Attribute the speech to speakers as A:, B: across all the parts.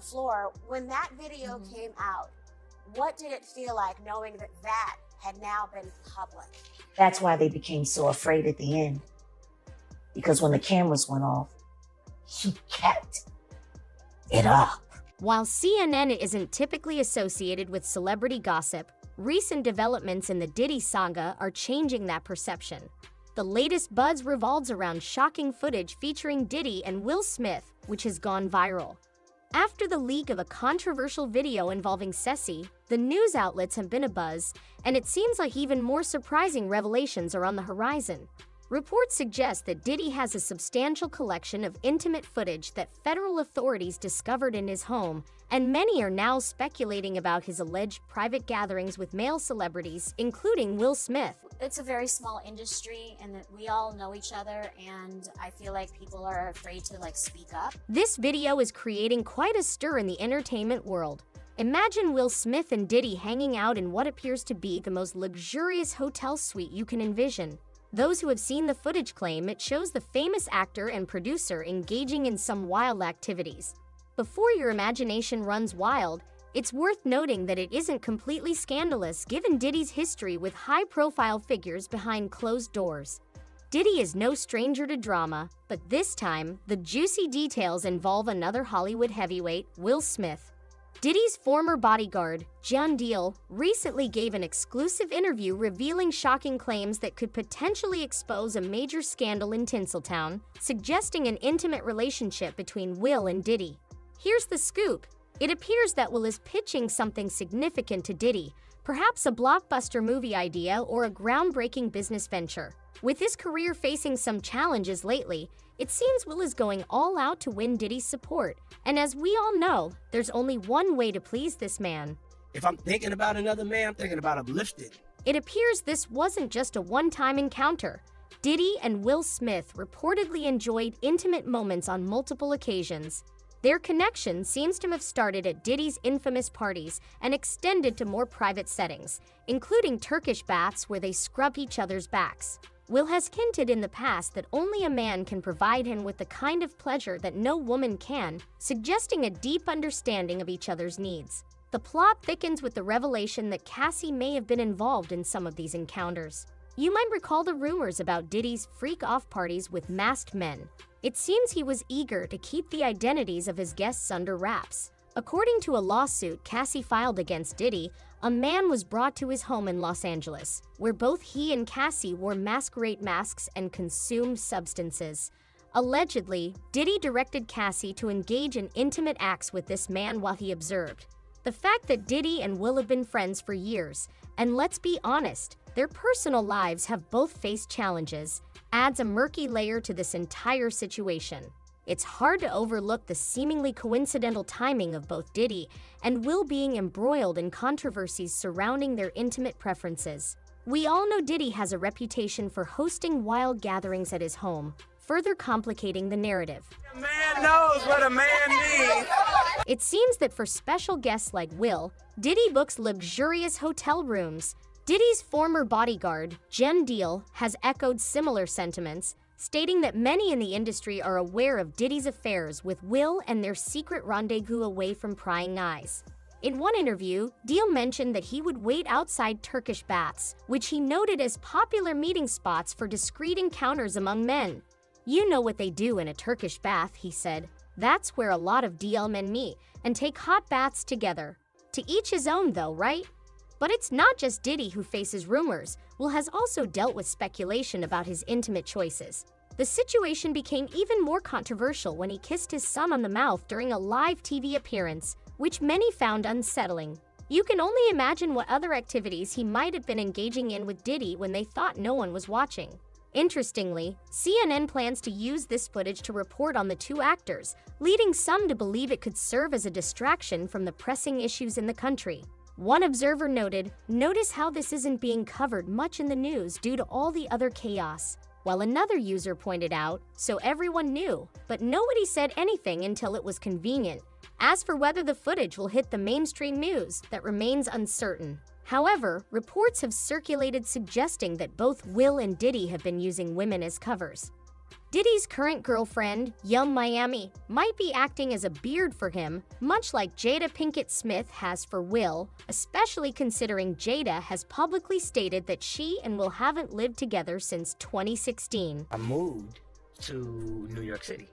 A: floor. When that video came out, what did it feel like knowing that that had now been public?
B: That's why they became so afraid at the end. Because when the cameras went off, he kept it up.
C: While CNN isn't typically associated with celebrity gossip, recent developments in the Diddy saga are changing that perception. The latest buzz revolves around shocking footage featuring Diddy and Will Smith, which has gone viral. After the leak of a controversial video involving Ceci, the news outlets have been abuzz, and it seems like even more surprising revelations are on the horizon. Reports suggest that Diddy has a substantial collection of intimate footage that federal authorities discovered in his home, and many are now speculating about his alleged private gatherings with male celebrities, including Will Smith.
A: It's a very small industry, and that we all know each other, and I feel like people are afraid to speak up.
C: This video is creating quite a stir in the entertainment world. Imagine Will Smith and Diddy hanging out in what appears to be the most luxurious hotel suite you can envision. Those who have seen the footage claim it shows the famous actor and producer engaging in some wild activities. Before your imagination runs wild, it's worth noting that it isn't completely scandalous given Diddy's history with high-profile figures behind closed doors. Diddy is no stranger to drama, but this time, the juicy details involve another Hollywood heavyweight, Will Smith. Diddy's former bodyguard, John Deal, recently gave an exclusive interview revealing shocking claims that could potentially expose a major scandal in Tinseltown, suggesting an intimate relationship between Will and Diddy. Here's the scoop. It appears that Will is pitching something significant to Diddy, perhaps a blockbuster movie idea or a groundbreaking business venture. With his career facing some challenges lately, it seems Will is going all out to win Diddy's support. And as we all know, there's only one way to please this man.
D: If I'm thinking about another man, I'm thinking about uplifted.
C: It appears this wasn't just a one-time encounter. Diddy and Will Smith reportedly enjoyed intimate moments on multiple occasions. Their connection seems to have started at Diddy's infamous parties and extended to more private settings, including Turkish baths where they scrub each other's backs. Will has hinted in the past that only a man can provide him with the kind of pleasure that no woman can, suggesting a deep understanding of each other's needs. The plot thickens with the revelation that Cassie may have been involved in some of these encounters. You might recall the rumors about Diddy's freak-off parties with masked men. It seems he was eager to keep the identities of his guests under wraps. According to a lawsuit Cassie filed against Diddy, a man was brought to his home in Los Angeles, where both he and Cassie wore masquerade masks and consumed substances. Allegedly, Diddy directed Cassie to engage in intimate acts with this man while he observed. The fact that Diddy and Will have been friends for years, and let's be honest, their personal lives have both faced challenges, adds a murky layer to this entire situation. It's hard to overlook the seemingly coincidental timing of both Diddy and Will being embroiled in controversies surrounding their intimate preferences. We all know Diddy has a reputation for hosting wild gatherings at his home, further complicating the narrative.
D: A man knows what a man needs.
C: It seems that for special guests like Will, Diddy books luxurious hotel rooms. Diddy's former bodyguard, Jen Deal, has echoed similar sentiments, stating that many in the industry are aware of Diddy's affairs with Will and their secret rendezvous away from prying eyes. In one interview, Deal mentioned that he would wait outside Turkish baths, which he noted as popular meeting spots for discreet encounters among men. "You know what they do in a Turkish bath," he said. "That's where a lot of DL men meet and take hot baths together. To each his own though, right?" But it's not just Diddy who faces rumors. Will has also dealt with speculation about his intimate choices. The situation became even more controversial when he kissed his son on the mouth during a live TV appearance, which many found unsettling. You can only imagine what other activities he might have been engaging in with Diddy when they thought no one was watching. Interestingly, CNN plans to use this footage to report on the two actors, leading some to believe it could serve as a distraction from the pressing issues in the country. One observer noted, "Notice how this isn't being covered much in the news due to all the other chaos." While another user pointed out, "So everyone knew, but nobody said anything until it was convenient." As for whether the footage will hit the mainstream news, that remains uncertain. However, reports have circulated suggesting that both Will and Diddy have been using women as covers. Diddy's current girlfriend, Yum Miami, might be acting as a beard for him, much like Jada Pinkett Smith has for Will, especially considering Jada has publicly stated that she and Will haven't lived together since 2016.
B: I moved to New York City,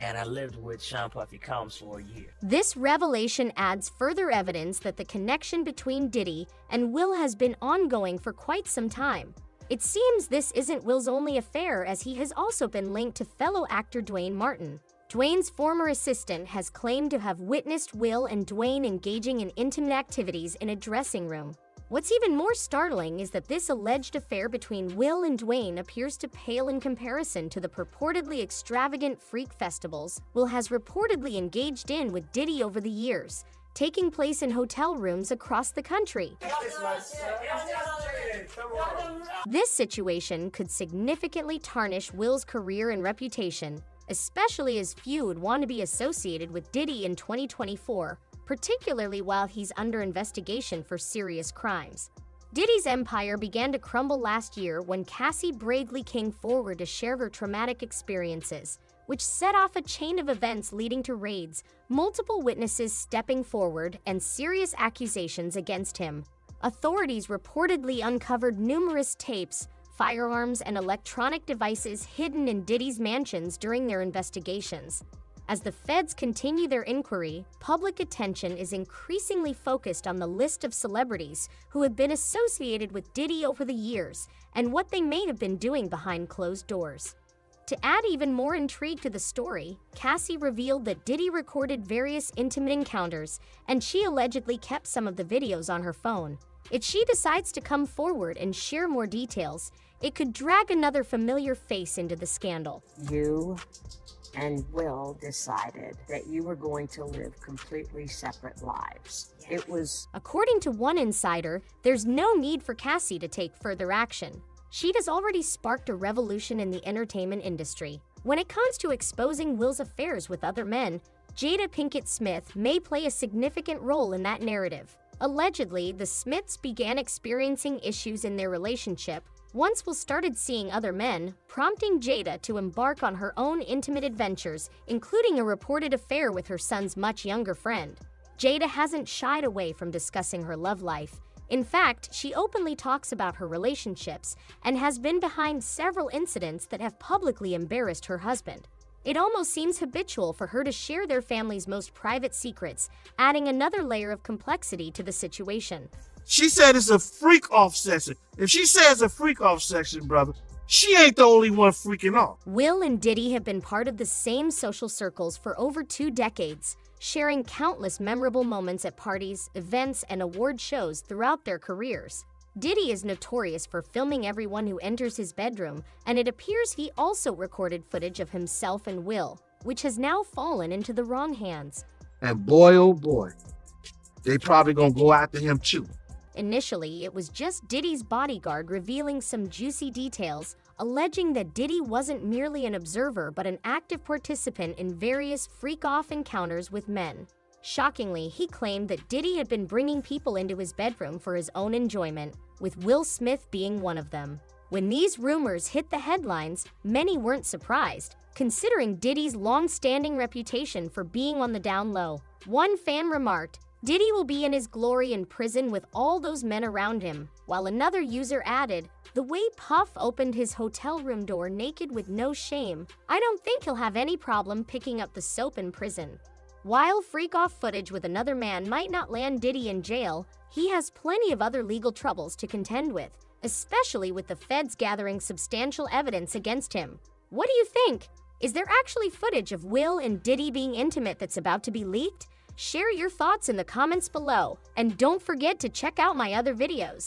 B: and I lived with Sean Puffy Combs for a year.
C: This revelation adds further evidence that the connection between Diddy and Will has been ongoing for quite some time. It seems this isn't Will's only affair, as he has also been linked to fellow actor Dwayne Martin. Dwayne's former assistant has claimed to have witnessed Will and Dwayne engaging in intimate activities in a dressing room. What's even more startling is that this alleged affair between Will and Dwayne appears to pale in comparison to the purportedly extravagant freak festivals Will has reportedly engaged in with Diddy over the years, taking place in hotel rooms across the country. This situation could significantly tarnish Will's career and reputation, especially as few would want to be associated with Diddy in 2024, particularly while he's under investigation for serious crimes. Diddy's empire began to crumble last year when Cassie Bradley came forward to share her traumatic experiences, which set off a chain of events leading to raids, multiple witnesses stepping forward, and serious accusations against him. Authorities reportedly uncovered numerous tapes, firearms, and electronic devices hidden in Diddy's mansions during their investigations. As the feds continue their inquiry, public attention is increasingly focused on the list of celebrities who have been associated with Diddy over the years and what they may have been doing behind closed doors. To add even more intrigue to the story, Cassie revealed that Diddy recorded various intimate encounters, and she allegedly kept some of the videos on her phone. If she decides to come forward and share more details, it could drag another familiar face into the scandal.
E: You and Will decided that you were going to live completely separate lives. It was...
C: According to one insider, there's no need for Cassie to take further action. She has already sparked a revolution in the entertainment industry. When it comes to exposing Will's affairs with other men, Jada Pinkett Smith may play a significant role in that narrative. Allegedly, the Smiths began experiencing issues in their relationship once Will started seeing other men, prompting Jada to embark on her own intimate adventures, including a reported affair with her son's much younger friend. Jada hasn't shied away from discussing her love life. In fact, she openly talks about her relationships and has been behind several incidents that have publicly embarrassed her husband. It almost seems habitual for her to share their family's most private secrets, adding another layer of complexity to the situation.
F: She said it's a freak-off session. If she says a freak-off session, brother, she ain't the only one freaking off.
C: Will and Diddy have been part of the same social circles for over 2 decades, sharing countless memorable moments at parties, events, and award shows throughout their careers. Diddy is notorious for filming everyone who enters his bedroom, and it appears he also recorded footage of himself and Will, which has now fallen into the wrong hands.
F: And boy, oh boy, they probably gonna go after him too.
C: Initially, it was just Diddy's bodyguard revealing some juicy details, alleging that Diddy wasn't merely an observer but an active participant in various freak-off encounters with men. Shockingly, he claimed that Diddy had been bringing people into his bedroom for his own enjoyment, with Will Smith being one of them. When these rumors hit the headlines, many weren't surprised, considering Diddy's long-standing reputation for being on the down low. One fan remarked, "Diddy will be in his glory in prison with all those men around him," while another user added, "The way Puff opened his hotel room door naked with no shame, I don't think he'll have any problem picking up the soap in prison." While freak-off footage with another man might not land Diddy in jail, he has plenty of other legal troubles to contend with, especially with the feds gathering substantial evidence against him. What do you think? Is there actually footage of Will and Diddy being intimate that's about to be leaked? Share your thoughts in the comments below, and don't forget to check out my other videos.